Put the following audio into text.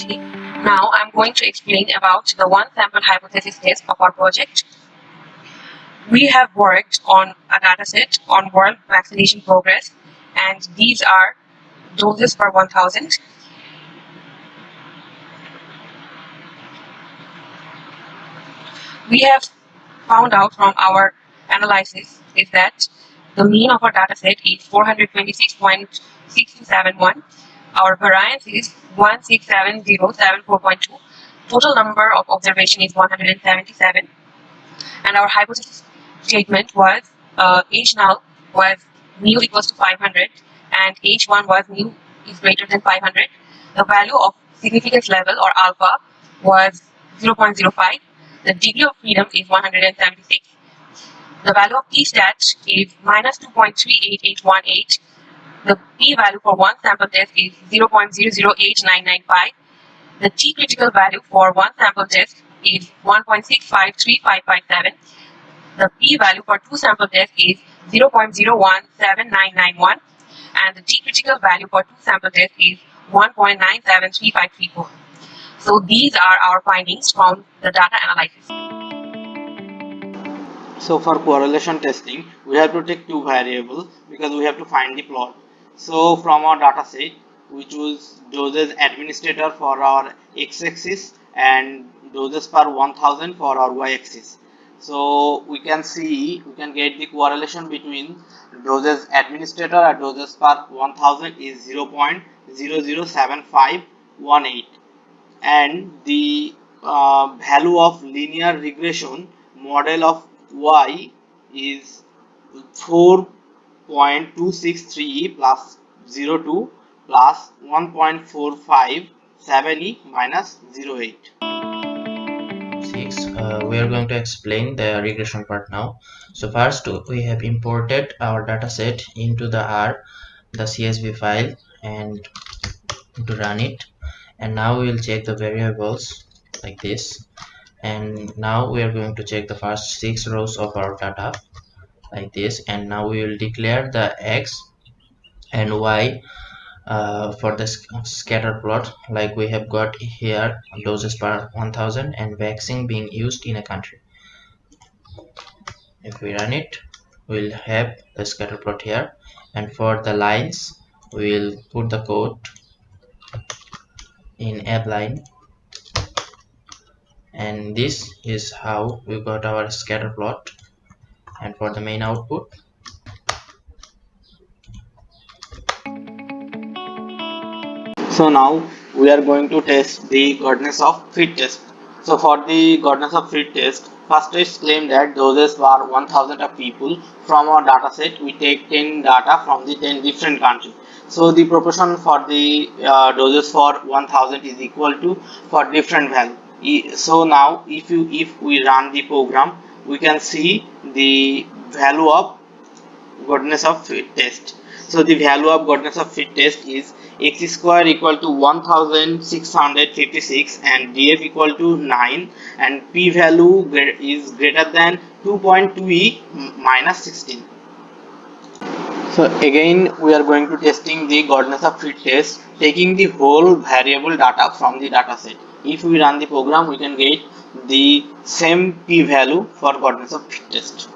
biology. Now I'm going to explain about the one sample hypothesis test of our project. We have worked on a dataset on world vaccination progress, and these are doses per 1000. We have found out from our analysis is that the mean of our dataset is 426.6271. Our variance is 167074.2. Total number of observation is 177. And our hypothesis statement was H null was mu equals to 500 and H1 was mu is greater than 500. The value of significance level or alpha was 0.05. The degree of freedom is 176. The value of t-stat is minus 2.38818. The p-value for one sample test is 0.008995. The t-critical value for one sample test is 1.653557. The p-value for two sample tests is 0.017991. And the t-critical value for two sample tests is 1.973534. So these are our findings from the data analysis. So for correlation testing, we have to take two variables because we have to find the plot. So from our data set, we choose doses administered for our x-axis and doses per 1000 for our y-axis. So we can get the correlation between doses administered and doses per 1000 is 0.007518, and the value of linear regression model of y is 4.263 plus 02 plus 1.457e minus 08. We are going to explain the regression part now. So first we have imported our dataset into the the CSV file, and to run it, and now we will check the variables like this. And now we are going to check the first 6 rows of our data like this, and now we will declare the x and y for the scatter plot, like we have got here doses per 1000 and vaccine being used in a country. If we run it, we'll have the scatter plot here, and for the lines we'll put the code in add line, and this is how we got our scatter plot. And for the main output, So now we are going to test the godness of fit test. So for the godness of fit test, first test claim that doses were 1000 of people. From our data set, we take 10 data from the 10 different countries. So the proportion for the doses for 1000 is equal to for different value. So now if we run the program, we can see the value of godness of fit test. So the value of godness of fit test is x square equal to 1656 and df equal to 9, and p value is greater than 2.2e minus 16. So again we are going to testing the godness of fit test taking the whole variable data from the data set. If we run the program, we can get the same p value for godness of fit test.